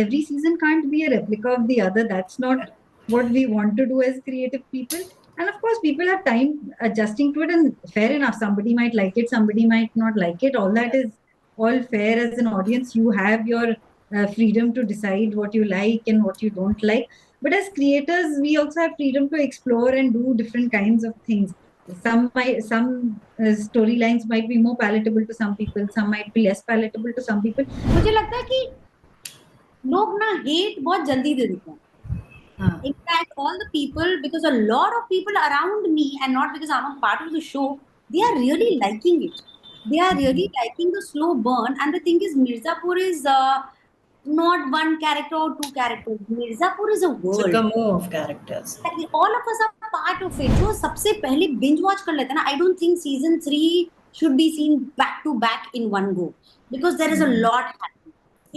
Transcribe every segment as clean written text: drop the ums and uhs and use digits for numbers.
every season can't be a replica of the other. That's not what we want to do as creative people. And of course, people have time adjusting to it, and fair enough. Somebody might like it, somebody might not like it. All that is all fair. As an audience, you have your freedom to decide what you like and what you don't like. But as creators, we also have freedom to explore and do different kinds of things. Some storylines might be more palatable to some people, some might be less palatable to some people. मुझे लगता है कि लोग ना hate बहुत जल्दी दे देते हैं. In fact, all the people, because a lot of people around me, and not because I'm a part of the show, they are really liking it. They are really liking the slow burn. And the thing is, Mirzapur is not one character or two characters. Mirzapur is a world. It's a gamut of characters. Like, all of us are part of it. जो सबसे पहले binge watch कर लेते हैं ना, I don't think season 3 should be seen back to back in one go, because there is a lot happening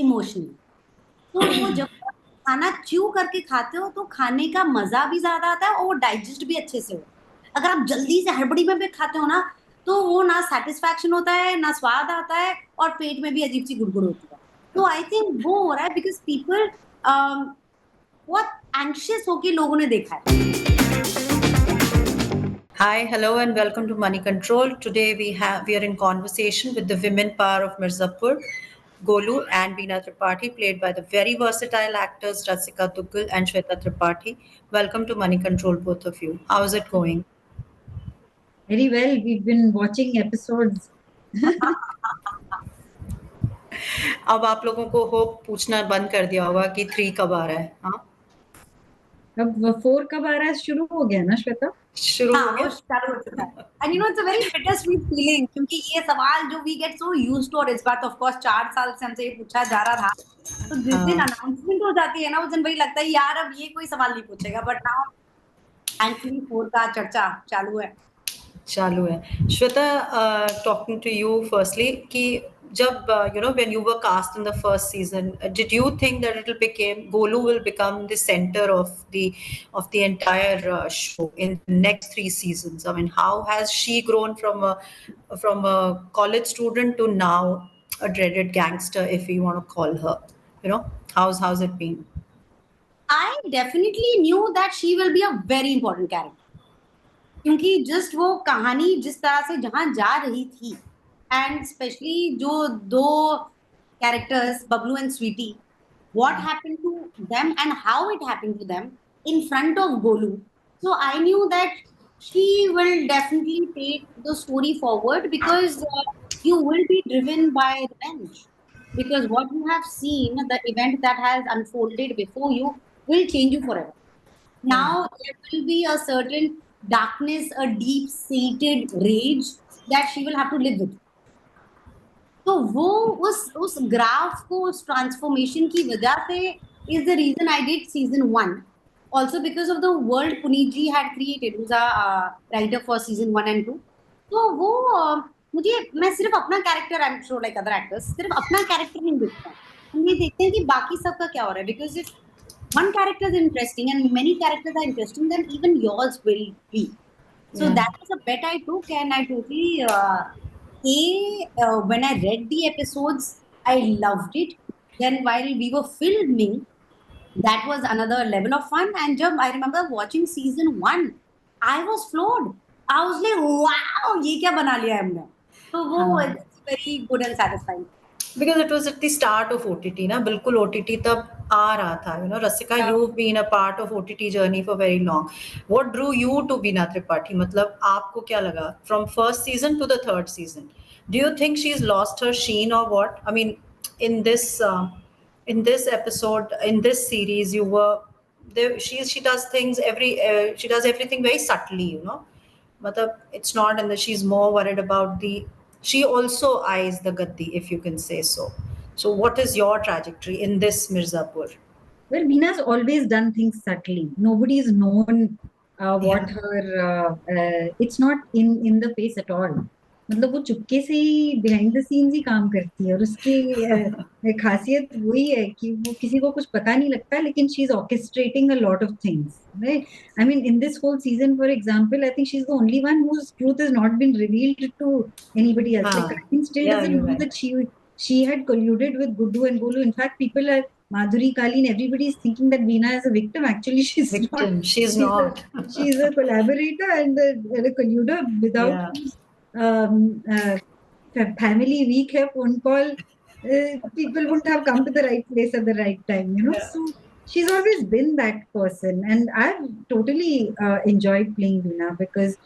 emotionally. तो वो जब खाना च्यू करके खाते हो तो खाने का मजा भी ज्यादा आता है और वो डाइजेस्ट भी अच्छे से हो. अगर आप जल्दी से हड़बड़ी में भी खाते हो ना, तो वो ना सेटिस्फैक्शन होता है, ना स्वाद आता है, और पेट में भी अजीब सी गुड़गुड़ होती है. तो आई थिंक वो हो रहा है बिकॉज पीपल बहुत एंग्शियस होके लोगों ने देखा है. Hi, hello, and welcome to Money Control. Today we are in conversation with the women power of Mirzapur, Golu and Veena Tripathi, played by the very versatile actors Rasika Duggal and Shweta Tripathi. Welcome to Money Control, both of you. How is it going? Very well. We've been watching episodes. अब आप लोगों को hope पूछना बंद कर दिया होगा कि 3 कब आ रहा है. हाँ, अब 4 कब आ रहा है शुरू हो गया ना श्वेता? शुरू हो गया. चालू हो चुका है. And you know, it's a very bittersweet feeling, क्योंकि ये सवाल जो we get so used to, और इस बार तो of course 4 साल से हमसे ये पूछा जा रहा था, तो जिस दिन अनाउंसमेंट हो जाती है ना, उस दिन वही लगता है यार अब ये कोई सवाल नहीं पूछेगा. बट नाउ थैंकफुली 4 का चर्चा चालू है. Shweta, talking to you firstly, कि जब when you were cast in the first season, did you think that Golu will become the center of the entire show in the next 3 seasons? I mean, how has she grown from a college student to now a dreaded gangster, if you want to call her? How's it been? I definitely knew that she will be a very important character, क्योंकि just वो कहानी जिस तरह से जहां जा रही थी, एंड स्पेशली जो 2 characters Bablu and Sweety, what happened to them and how it happened to them in front of Golu. So I knew that she will definitely take the story forward, because you will be driven by revenge, because what you have seen, the event that has unfolded before you, will change you forever. Now there will be a certain darkness, a deep-seated rage that she will have to live with. तो वो उस graph को, उस transformation की वजह से is the reason I did season 1. Also because of the world Puneet ji had created, who's a writer for season 1 and 2. तो वो मैं सिर्फ अपना character, I am sure like other actors, सिर्फ अपना कैरेक्टर नहीं देखता, हम ये देखते हैं कि बाकी सबका क्या हो रहा है. Because if one character is interesting and many characters are interesting, then even yours will be. So that was a bet I took, and I totally when I read the episodes, I loved it. Then while we were filming, that was another level of fun. And I remember watching season 1, I was floored. I was like, wow, ये क्या बना लिया हमने. So वो it's very good and satisfying. Because it was at the start of OTT, ना बिल्कुल OTT तब आ रहा था. Rasika, you've been a part of OTT journey for very long. What drew you to Veena Tripathi? मतलब आपको क्या लगा from first season to the 3rd season? Do you think she's lost her sheen or what? I mean, in this episode, in this series, you were there. She does things she does everything very subtly. मतलब it's not, and she's more worried about she also eyes the gaddi, if you can say so. So what is your trajectory in this Mirzapur? Well, Veena's always done things subtly. Nobody's known what her it's not in the face at all. मतलब वो चुपके से ही behind the scenes ही काम करती है, और उसकी खासियत वही है कि वो किसी को कुछ पता नहीं लगता, लेकिन she's orchestrating a lot of things, right? I mean, in this whole season, for example, I think she's the only one whose truth has not been revealed to anybody else. Like, Karan still doesn't know that she had colluded with Guddu and Golu. In fact, people are Madhuri, Kalin, everybody is thinking that Veena is a victim. Actually, she's not. Victim. She's not. She's a collaborator and a colluder. Without Yeah. whose family week hai phone call, people wouldn't have come to the right place at the right time, you know. Yeah. So she's always been that person, and I've totally enjoyed playing Veena because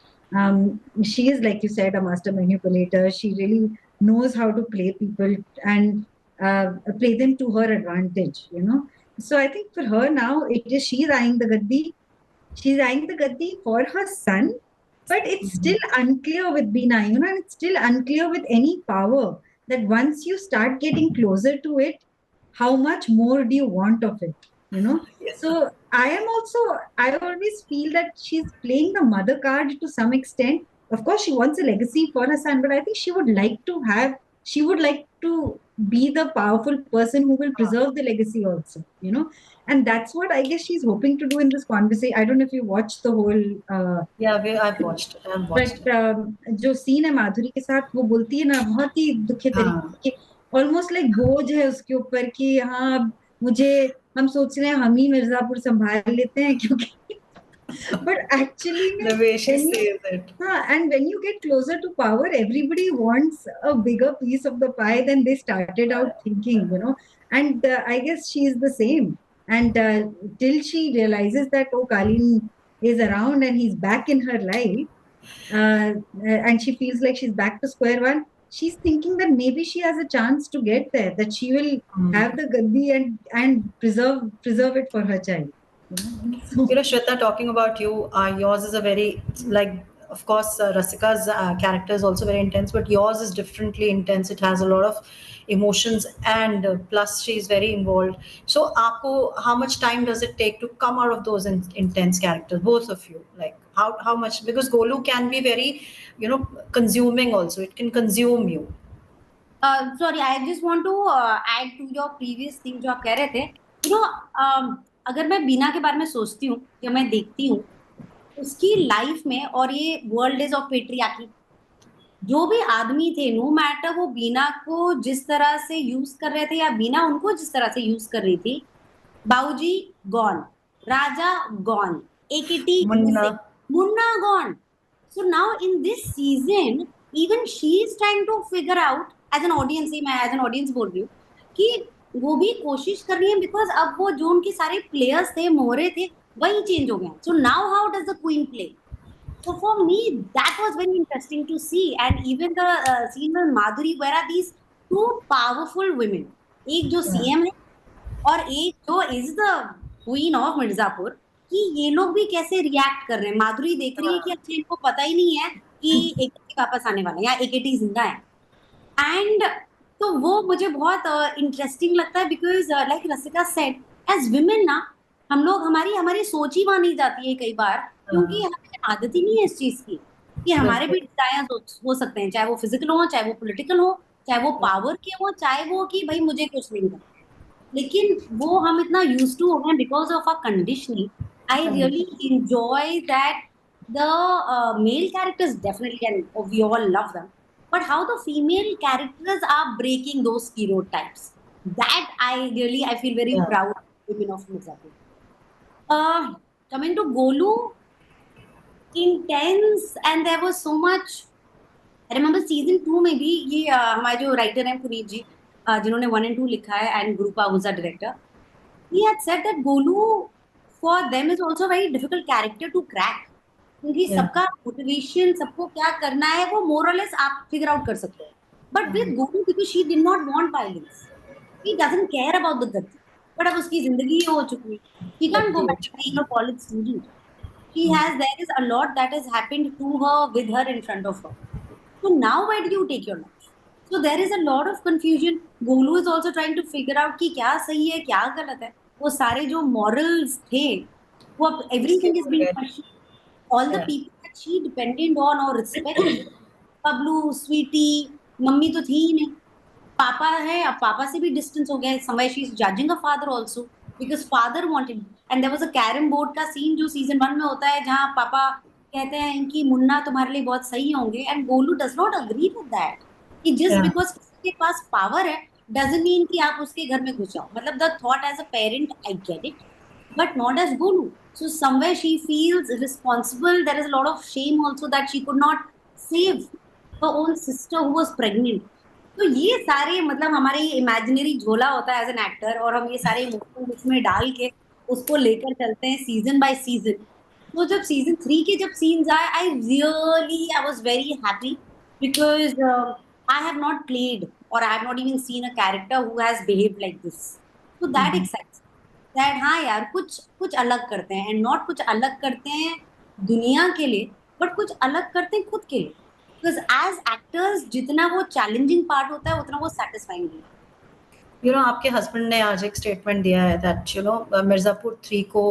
she is, like you said, a master manipulator. She really knows how to play people and play them to her advantage, you know. So I think for her now, it is she's eyeing the gaddi. She's eyeing the gaddi for her son, but it's still unclear with Bina, you know, and it's still unclear with any power that once you start getting closer to it, how much more do you want of it, you know? Yeah. So I always feel that she's playing the mother card to some extent. Of course, she wants a legacy for her son, but I think she would like to be the powerful person who will preserve the legacy also, you know? And that's what I guess she's hoping to do in this conversation. I don't know if you watched the whole Yeah, I've watched it. I've watched but it. जो scene है माधुरी के साथ वो बोलती है ना बहुत ही दुखी हाँ. तरीके के, ऑलमोस्ट लाइक बोझ है उसके ऊपर कि हाँ अब मुझे हम सोच रहे हैं हम ही मिर्जापुर संभाल लेते हैं क्योंकि but actually The way she when you says it. and when you get closer to power, everybody wants a bigger piece of the pie than they started out thinking, you know. And I guess she is the same. And till she realizes that, oh, Kalin is around and he's back in her life, and she feels like she's back to square one, she's thinking that maybe she has a chance to get there, that she will have the gaddi and preserve it for her child. You know, Shweta, talking about you, yours is a very, like, of course, Rasika's character is also very intense, but yours is differently intense. It has a lot of emotions, and plus she's very involved. So, aapko, how much time does it take to come out of those intense characters, both of you? Like, how much? Because Golu can be very, you know, consuming also. It can consume you. Sorry, I just want to add to your previous thing जो आप कह रहे थे. You know, अगर मैं बीना के बारे में सोचती हूँ या मैं देखती हूँ उसकी लाइफ में, और ये वर्ल्ड इज ऑफ पेट्रियार्की, जो भी आदमी थे, नो मैटर वो बीना को जिस तरह से यूज कर रहे थे या बीना उनको जिस तरह से यूज कर रही थी, बाबूजी gone, Raja gone, एकेटी Munna gone. So now in this season, even she is trying to figure out as an audience, मैं as an audience बोल रही हूँ कि वो भी कोशिश कर रही है, बिकॉज अब वो जो उनके सारे प्लेयर्स थे, मोहरे थे, वही चेंज हो गए. So now how does the queen play? So for me, that was very interesting to see. And even the scene with Madhuri, where are these two powerful women? एक जो CM है और एक जो is the queen of Mirzapur, कि ये लोग भी कैसे रिएक्ट कर रहे हैं. माधुरी देख रही है कि अच्छा इनको पता ही नहीं है कि एकेटी वापस आने वाला है या एकेटी जिंदा है. एंड तो वो मुझे बहुत इंटरेस्टिंग लगता है, because like Rasika said, as women ना हम लोग हमारी सोच ही वहां नहीं जाती है कई बार, क्योंकि हमें आदत ही नहीं है इस चीज की कि हमारे भी डिजायर हो सकते हैं, चाहे वो फिजिकल हो, चाहे वो पॉलिटिकल हो, चाहे वो पावर के हो, चाहे वो कि भाई मुझे कुछ नहीं करना. लेकिन वो हम इतना यूज टू हो गए because of a conditioning. I really enjoy that the male characters definitely, and we all love them, but how the female characters are breaking those stereotypes, that I feel very proud of women of Mirzapur. Coming to Golu, intense, and there was so much. I remember season 2 में भी ये हमारे जो writer हैं पुनीत जी, जिन्होंने 1 and 2 लिखा है, and Gurupa was a director, he had said that Golu for them is also a very difficult character to crack, क्योंकि सबका मोटिवेशन, सबको क्या करना है वो मोरलेस आप फिगर आउट कर सकते हो. But with Golu, because she did not want violence, he doesn't care about the gaddi, but अब उसकी जिंदगी हो चुकी है, he can go back to being a college student. She has, there is a lot that has happened to her with her in front of her. So now where do you take your life? So there is a lot of confusion. Golu is also trying to figure out कि क्या सही है क्या गलत है. वो सारे जो मॉरल्स थे वो अब everything is being question. All the people that she depended on or respected, Pablu, Sweetie, mummy तो थी ही नहीं, पापा है, अब पापा से भी डिस्टेंस हो गया. Somewhere she is judging her father also because father wanted. And there was a carom board का सीन जो season 1 में होता है, जहाँ पापा कहते हैं कि मुन्ना तुम्हारे लिए बहुत सही होंगे, and Golu does not agree with that. कि just because किसी के पास पावर है doesn't mean कि आप उसके घर में घुस जाओ. मतलब the thought as a parent, I get it, but not as Golu. So somewhere she feels responsible. There is a lot of shame also that she could not save her own sister who was pregnant. तो ये सारे मतलब हमारे ये imaginary झोला होता है as an actor, और हम ये सारे इमोशन उसमें डाल के उसको लेकर चलते हैं सीजन बाय सीजन. तो जब सीजन 3 के जब सीन्स आए, I was very happy because I have not played or I have not even seen a character who has behaved like this. तो दैट एक्साइट्स दैट हाँ यार, कुछ कुछ अलग करते हैं, एंड नॉट कुछ अलग करते हैं दुनिया के लिए, बट कुछ अलग करते हैं खुद के लिए. बिकॉज एज एक्टर्स जितना वो चैलेंजिंग पार्ट होता है उतना वो सेटिस्फाइंग भी. आपके हस्बैंड ने आज एक स्टेटमेंट दिया है दैट मिर्जापुर 3 को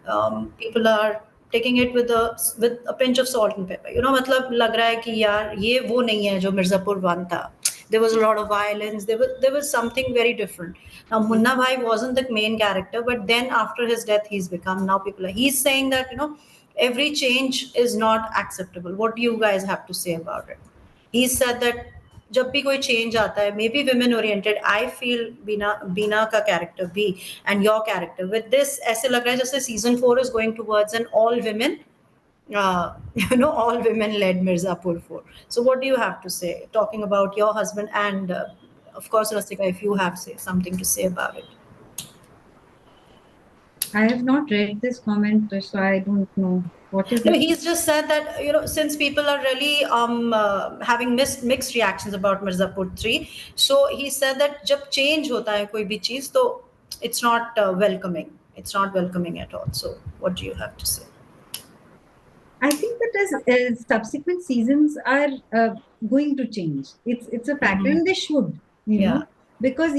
people are taking it with a pinch of salt and pepper. मतलब लग रहा है कि यार ये वो नहीं है जो मिर्जापुर 1 था. There was a lot of violence. There was something very different. Now Munna Bhai wasn't the main character, but then after his death, he's become. Now he's saying that every change is not acceptable. What do you guys have to say about it? He said that जब भी कोई change आता है, maybe women oriented, I feel Bina का character भी and your character with this ऐसे लग रहा है जैसे season 4 is going towards an all women all women led Mirzapur 4. So what do you have to say talking about your husband and of course Rasika, if you have something to say about it? I have not read this comment, so I don't know what is No, it. he's just said that since people are really having mixed reactions about Mirzapur 3, so he said that जब change होता है कोई भी चीज तो it's not welcoming at all. So what do you have to say? I think that as subsequent seasons are going to change, it's a factor, and they should, Yeah. because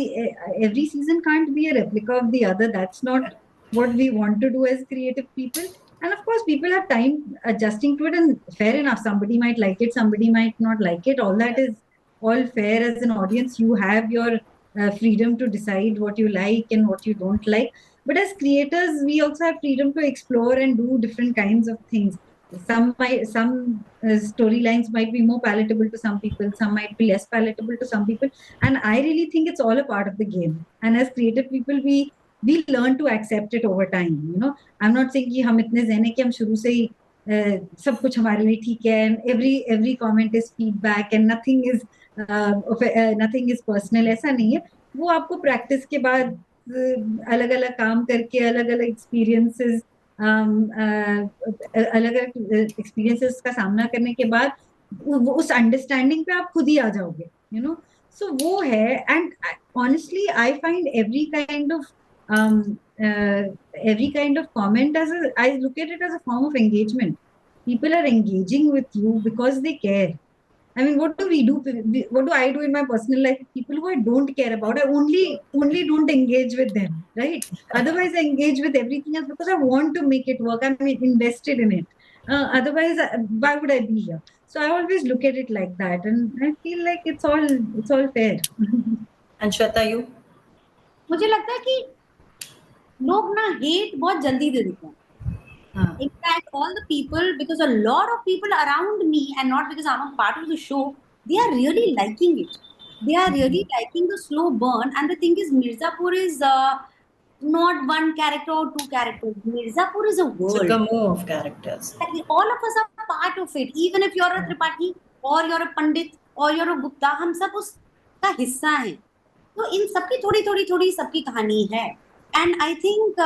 every season can't be a replica of the other. That's not what we want to do as creative people. And of course, people have time adjusting to it, and fair enough. Somebody might like it, somebody might not like it. All that is all fair. As an audience, you have your freedom to decide what you like and what you don't like. But as creators, we also have freedom to explore and do different kinds of things. Some storylines might be more palatable to some people, some might be less palatable to some people, and I really think it's all a part of the game. And as creative people, we learn to accept it over time. I'm not saying कि हम इतने ज़हन है कि हम शुरू से ही सब कुछ हमारे लिए ठीक है, and every comment is feedback and nothing is personal. ऐसा नहीं है. वो आपको प्रैक्टिस के बाद अलग अलग काम करके अलग अलग एक्सपीरियंसेस अलग अलग एक्सपीरियंसेस का सामना करने के बाद उस अंडरस्टैंडिंग पे आप खुद ही आ जाओगे. सो वो है. And honestly I find every kind of comment I look at it as a form of engagement. People are engaging with you because they care. I mean, what do we do? What do I do in my personal life? People who I don't care about, I only don't engage with them, right? Otherwise, I engage with everything else because I want to make it work. I'm invested in it. Otherwise, why would I be here? So I always look at it like that, and I feel like it's all fair. And Shweta, you? मुझे लगता है कि लोग ना hate बहुत जल्दी दे देते हैं. In fact, all the people, because a lot of people around me, and not because I'm a part of the show, they are really liking it. They are really liking the slow burn. And the thing is, Mirzapur is not one character or two characters. Mirzapur is a world. It's a gamut of characters. All of us are part of it. Even if you're a Tripathi, or you're a Pandit, or you're a Gupta, हम सब उसका हिस्सा हैं. तो इन सबकी थोड़ी सबकी कहानी है. And I think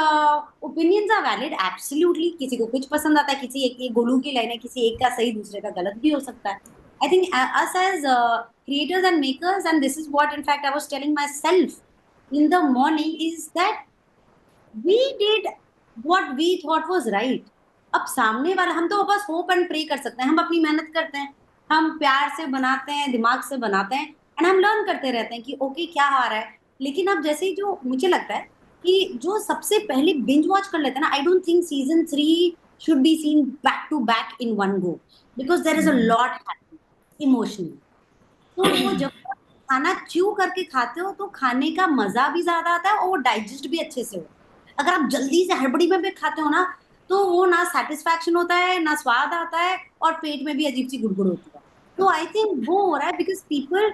opinions are valid. Absolutely किसी को कुछ पसंद आता है, किसी एक गोलू की लाइन है, किसी एक का सही दूसरे का गलत भी हो सकता है. I think us as creators and makers, and this is what in fact I was telling myself in the morning, is that we did what we thought was right. अब सामने वाला, हम तो बस होप एंड प्रे कर सकते हैं. हम अपनी मेहनत करते हैं, हम प्यार से बनाते हैं, दिमाग से बनाते हैं, एंड हम लर्न करते रहते हैं कि ओके क्या आ रहा है. लेकिन अब जैसे ही जो मुझे लगता है कि जो सबसे पहले बिंज वॉच कर लेते हैं ना, I don't think season 3 should be seen back to back in one go, because there is a lot happening emotionally. तो वो जब खाना च्यू करके खाते हो तो खाने का मजा भी ज्यादा आता है और वो डाइजेस्ट भी अच्छे से हो. अगर आप जल्दी से हड़बड़ी में भी खाते हो ना, तो वो ना सेटिस्फैक्शन होता है, ना स्वाद आता है, और पेट में भी अजीब सी गुड़गुड़ होती है. तो आई थिंक वो हो रहा है बिकॉज पीपल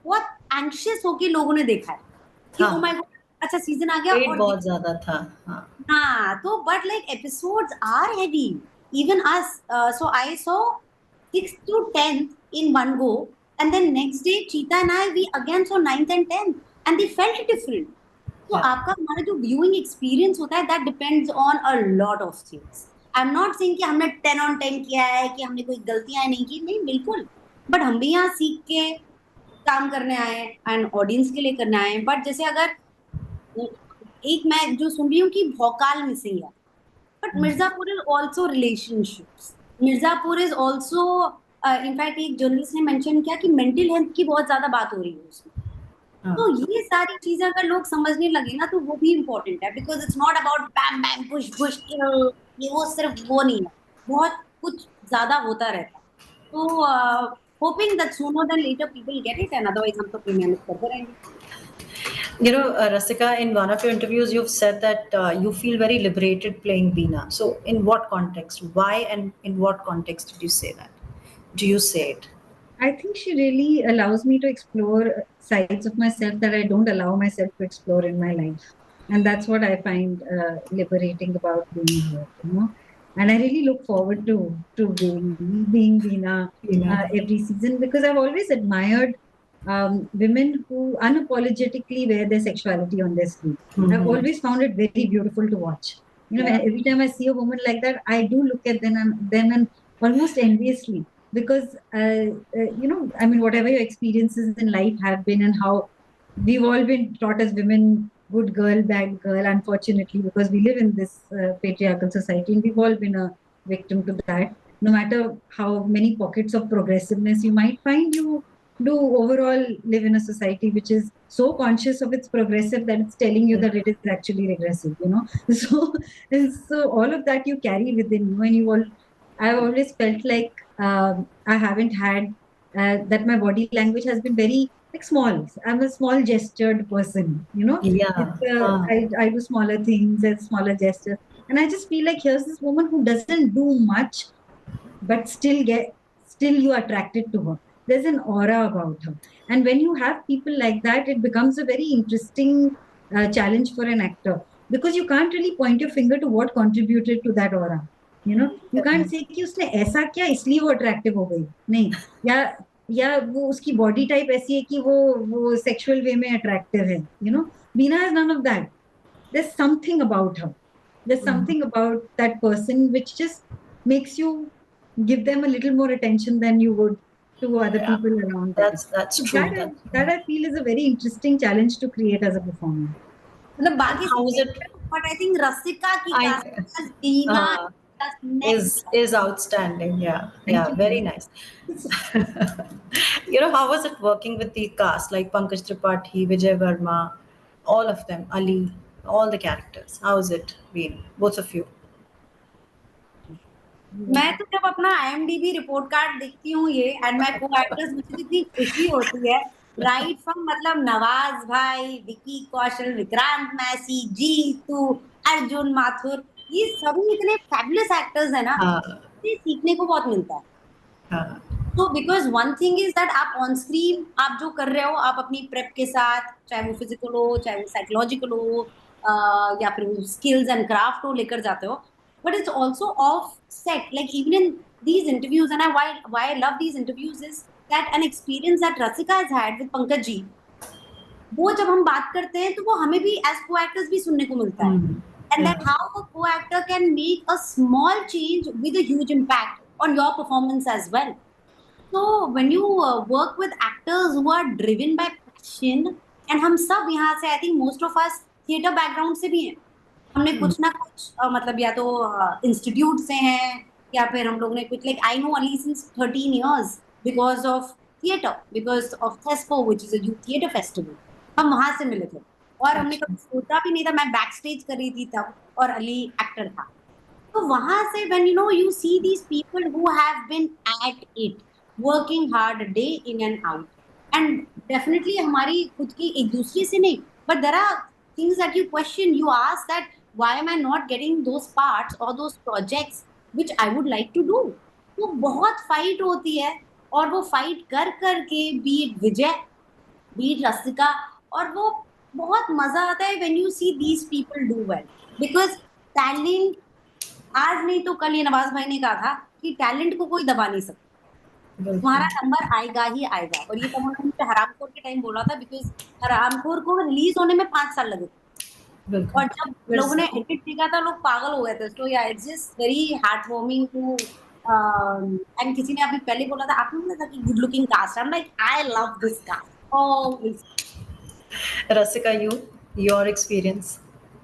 what एंग्शियस होके लोगों ने देखा है कि हाँ। ओ माय गॉड, अच्छा सीजन आ गया। वेट और बहुत ज्यादा था। हाँ हाँ, तो but like episodes are heavy, even us, so I saw 6th to 10th in one go, and then next day Cheetah and I, we again saw 9th and 10th, and they felt different. तो Yeah. आपका हमारा जो viewing experience होता है, that depends on a lot of things. I am not saying कि हमने 10 on 10 किया है, कि हमने कोई गलतियां नहीं की, नहीं बिल्कुल, बट हम भी यहाँ सीख के काम करने आए हैं एंड ऑडियंस के लिए करने आए हैं। बट जैसे अगर एक मैं जो सुन रही हूँ कि भोकाल मिसिंग है, but Mirzapur is also relationships, Mirzapur is also, in fact एक जर्नलिस्ट ने मेंशन किया कि मेंटल हेल्थ की बहुत ज्यादा बात हो रही है उसमें। हाँ। तो ये सारी चीजें अगर लोग समझने लगे ना, तो वो भी इम्पोर्टेंट है, because it's not about bam bam push push, ये वो सिर्फ वो नहीं है, बहुत कुछ ज्यादा होता रहता है। तो hoping that sooner than later people get it, and otherwise हम तो अपनी मेहनत करते रहेंगे। You know, Rasika, in one of your interviews, you've said that you feel very liberated playing Veena. So, in what context? Why and in what context did you say that? Do you say it? I think she really allows me to explore sides of myself that I don't allow myself to explore in my life. And that's what I find liberating about being here, you know. And I really look forward to being Veena every season, because I've always admired women who unapologetically wear their sexuality on their sleeve. I've always found it very beautiful to watch. You know, Yeah. every time I see a woman like that, I do look at them and almost enviously, because you know, I mean, whatever your experiences in life have been, and how we've all been taught as women, good girl, bad girl, unfortunately, because we live in this patriarchal society, and we've all been a victim to that. No matter how many pockets of progressiveness you might find, you do overall live in a society which is so conscious of its progressive that it's telling you that it is actually regressive, you know. So, so all of that you carry within you, and you all, I've always felt like I haven't had that. My body language has been very like small. I'm a small gestured person, you know. Yeah. I do smaller things and smaller gestures, and I just feel like here's this woman who doesn't do much, but still you are attracted to her. There's an aura about her, and when you have people like that, it becomes a very interesting challenge for an actor, because you can't really point your finger to what contributed to that aura. You know, you can't say कि उसने ऐसा किया इसलिए वो attractive हो गई, नहीं, या वो उसकी बॉडी टाइप ऐसी है कि वो सेक्सुअल वे में अट्रैक्टिव है, you know. Veena has none of that. There's something about her. There's something about that person which just makes you give them a little more attention than you would to other Yeah. people around them. That's So true. that I feel is a very interesting challenge to create as a performer. मतलब बाकी How is it? But I think Rasika की I- casting as Veena Uh, just next is outstanding. Yeah. Thank Yeah. you. Very nice. You know, how was it working with the cast like Pankaj Tripathi, Vijay Verma, all of them, Ali, all the characters? How has it been? Both of you. मैं तो जब अपना IMDb report card देखती हूँ ये and my को actors, मुझे इतनी खुशी होती है, राइट फ्रॉम मतलब नवाज भाई, विकी कौशल, विक्रांत मैसी, जीतू, अर्जुन माथुर, ये सभी इतने फैबुलस एक्टर्स है ना, ये सीखने को बहुत मिलता है। तो because one thing is that आप ऑन स्क्रीन आप जो कर रहे हो, आप अपनी प्रेप के साथ, चाहे वो फिजिकल हो चाहे वो साइकोलॉजिकल हो, या फिर स्किल्स एंड क्राफ्ट हो, लेकर जाते हो, but it's also off set, like even in these interviews, and why I love these interviews is that an experience that Rasika has had with Pankaj ji, वो जब हम बात करते हैं तो वो हमें भी as co-actors भी सुनने को मिलता है, and that how a co-actor can make a small change with a huge impact on your performance as well. So when you work with actors who are driven by passion, and हम सब यहाँ से, I think most of us theatre background से भी हैं, हमने कुछ ना कुछ मतलब या तो इंस्टीट्यूट से हैं, या फिर हम लोग ने कुछ, like I know Ali since 13 years because of theatre, because of Thespo which is a youth theatre festival, हम वहां से मिले थे, और हमने कभी सोचा भी नहीं था, मैं बैक स्टेज कर रही थी तब, और अली एक्टर था। तो वहां से when you know you see these people who have been at it, working hard day in and out, and definitely हमारी खुद की एक दूसरे से नहीं, but there are things that you question, you ask that why am I not getting those parts or those projects which I would like to do. तो बहुत fight होती है, और वो फाइट कर करके, बी इट विजय, बीट रसिका, और वो बहुत मजा आता है when you see these people do well, because talent, आज नहीं तो कल ये नवाज भाई ने कहा था कि टैलेंट को कोई दबा नहीं सकता, बिल्कुल तुम्हारा नंबर आएगा ही आएगा। और ये तमन्ना ने मुझे हरामखोर के टाइम बोला था, बिकॉज हरामखोर को रिलीज होने में 5 साल लगे थे, बिल्कुल और जब लोगों ने एडिट देखा था लोग पागल हो गए थे। So yeah it's just very heartwarming too, and किसी ने अभी पहले बोला था, आपने बोला था कि good looking cast, I am like I love this cast always. Rasika, your experience.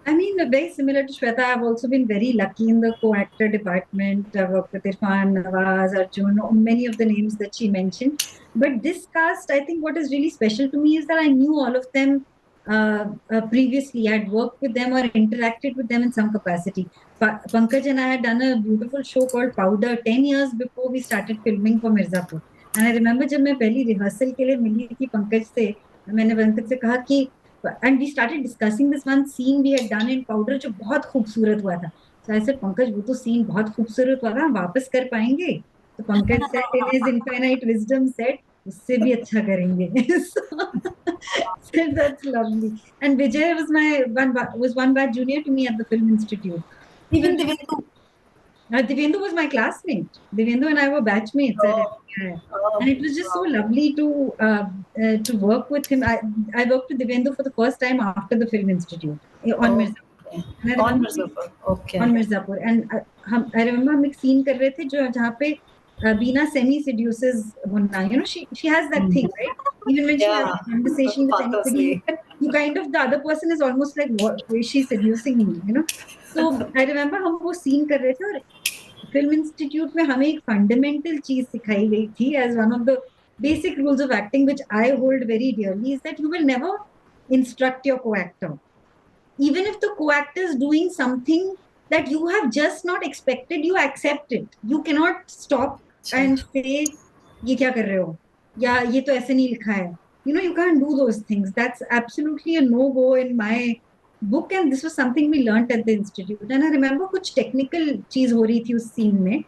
I mean, very similar to Shweta. I've also been very lucky in the co-actor department. I've worked with Irfan, Nawaz, Arjun, many of the names that she mentioned. But this cast, I think what is really special to me is that I knew all of them previously. I had worked with them or interacted with them in some capacity. Pankaj and I had done a beautiful show called Powder 10 years before we started filming for Mirzapur. And I remember जब मैं पहली rehearsal के लिए मिली थी पंकज से, मैंने पंकज से कहा कि and we started discussing this one scene we had done in Powder जो बहुत खूबसूरत हुआ था. So I said, पंकज वो तो सीन बहुत खूबसूरत हुआ था, वापस कर पाएंगे? तो Pankaj said in his infinite wisdom said उससे भी अच्छा करेंगे. So that's lovely. And Vijay was one batch junior to me at the Film Institute. Even Divendu. Divendu was my classmate. Divendu and I were batchmates at FTI. And it was just so lovely to work with him. I worked with Divendu for the first time after the Film Institute on Mirzapur. On Mirzapur, okay. On Mirzapur. And I remember हम एक scene कर रहे थे जहाँ पे Beena semi seduces Munna. You know, she has that thing, right? Even when she has a conversation with anybody, you kind of, the other person is almost like, what is she seducing me? You know. So I remember हम वो scene कर रहे थे और film institute में हमें एक fundamental चीज सिखाई गई थी as one of the basic rules of acting which I hold very dearly is that you will never instruct your co-actor even if the co-actor is doing something that you have just not expected, you accept it. You cannot stop and say ये क्या कर रहे हो या ये तो ऐसे नहीं लिखा है. You know, you can't do those things. That's absolutely a no-go in my book, and this was something we learnt at the institute. And I remember कुछ technical चीज हो रही थी उस scene में,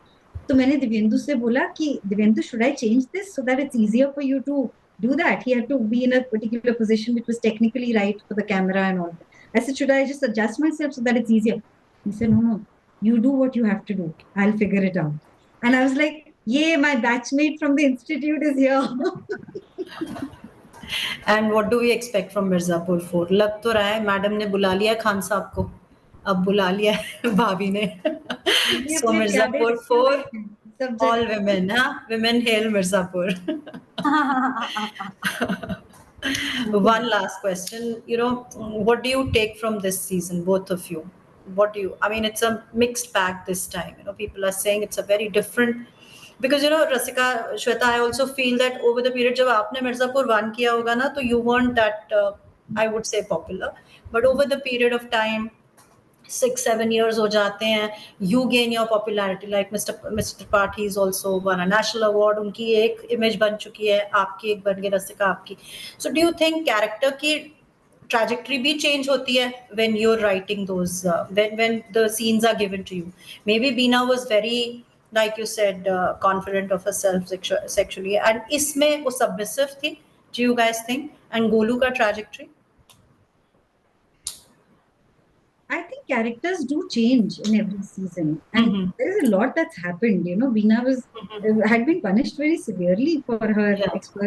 तो मैंने दिव्येंदु से बोला कि Dibyendu, should I change this so that it's easier for you to do that? He had to be in a particular position which was technically right for the camera and all that. I said, should I just adjust myself so that it's easier? He said, no, you do what you have to do. I'll figure it out. And I was like, yay, my batchmate from the institute is here. And what do we expect from Mirzapur 4? लग तो रहा है madam ने बुला लिया है खान साहब को, अब बुला लिया है भाभी ने. So Mirzapur 4, all women, huh? Women hail Mirzapur. One last question, you know, what do you take from this season, both of you? I mean, it's a mixed bag this time, you know, people are saying it's a very different, because you know, Rasika, Shweta, I also feel that over the period जब आपने मिर्जापुर 1 किया होगा ना, तो you weren't that I would say popular, but over the period of time 6-7 years हो जाते हैं, you gain your popularity, like Mr. Tripathi is also won a national award, उनकी एक image बन चुकी है, आपकी एक बन गई, रसिका आपकी. So do you think character की trajectory भी change होती है when you're writing those, when the scenes are given to you? Maybe Beena was very, like you said, confident of herself sexually, and इसमें वो submissive थी, do you guys think? And Golu का trajectory? I think characters do change in every season, and there is a lot that's happened. You know, Beena had been punished very severely for her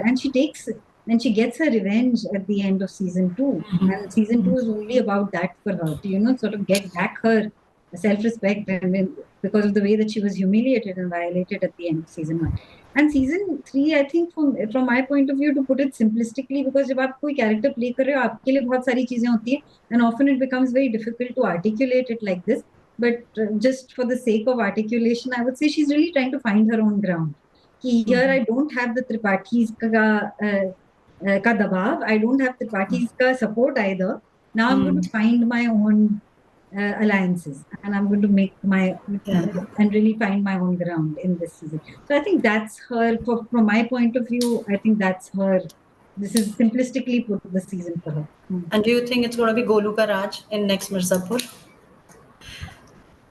and she gets her revenge at the end of season 2, and season 2 is only about that for her to, you know, sort of get back her self-respect, and because of the way that she was humiliated and violated at the end of season 1. And season 3, I think from my point of view, to put it simplistically, because जब आप कोई character play कर रहे हो, आपके लिए बहुत सारी चीजें होती है, and often it becomes very difficult to articulate it like this. But just for the sake of articulation, I would say she's really trying to find her own ground. Here I don't have the Tripathis का दबाव, I don't have Tripathis का support either. Now I'm going to find my own alliances, and I'm going to make and really find my own ground in this season. So I think that's her, from my point of view, I think that's her. This is simplistically put the season for her. And do you think it's going to be Golu ka Raj in next Mirzapur?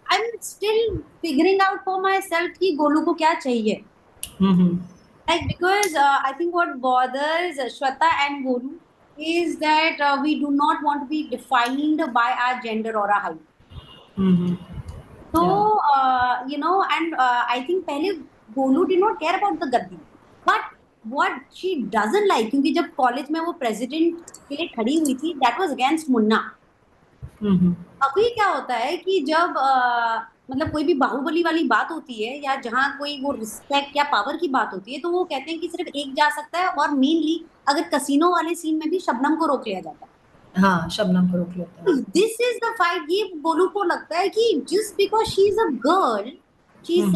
I'm still figuring out for myself कि गोलू को क्या चाहिए. Like, because I think what bothers Shweta and Golu is that we do not want to be defined by our gender or our height. Mm-hmm. So, Yeah. you know, and I think पहले Golu did not care about the Gaddi, but what she doesn't like, क्योंकि जब college में वो president के लिए खड़ी हुई थी, that was against Munna. Mm-hmm. अभी क्या होता है कि जब मतलब कोई भी बाहुबली वाली बात होती है या जहाँ कोई वो रिस्पेक्ट या पावर की बात होती है, तो वो कहते हैं कि सिर्फ एक जा सकता है, और मेनली अगर कसिनो वाले सीन में भी शबनम को रोक लिया जाता है. हाँ, शबनम को रोक लेता है. This is the fight. ये गोलू को लगता है कि just because she is a girl, she is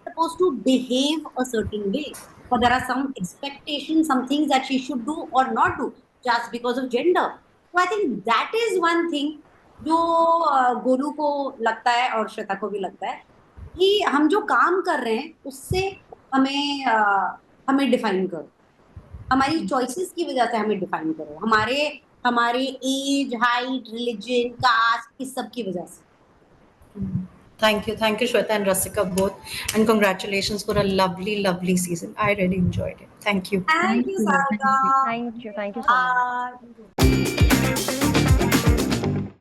supposed to behave a certain way, but there are some expectations, some things that she should do or not do just because of gender. So I think that is one thing जो गोलू को लगता है और श्वेता को भी लगता है कि हम जो काम कर रहे हैं उससे हमें डिफाइन करो, हमारी चॉइसेस की वजह से हमें डिफाइन करो, हमारे एज, हाइट, रिलीजन, कास्ट, इस सब की वजह से. Thank you, Shweta and Rasika both, and congratulations for a lovely season. I really enjoyed it. Thank you. Thank you, Sarika. Thank you so much.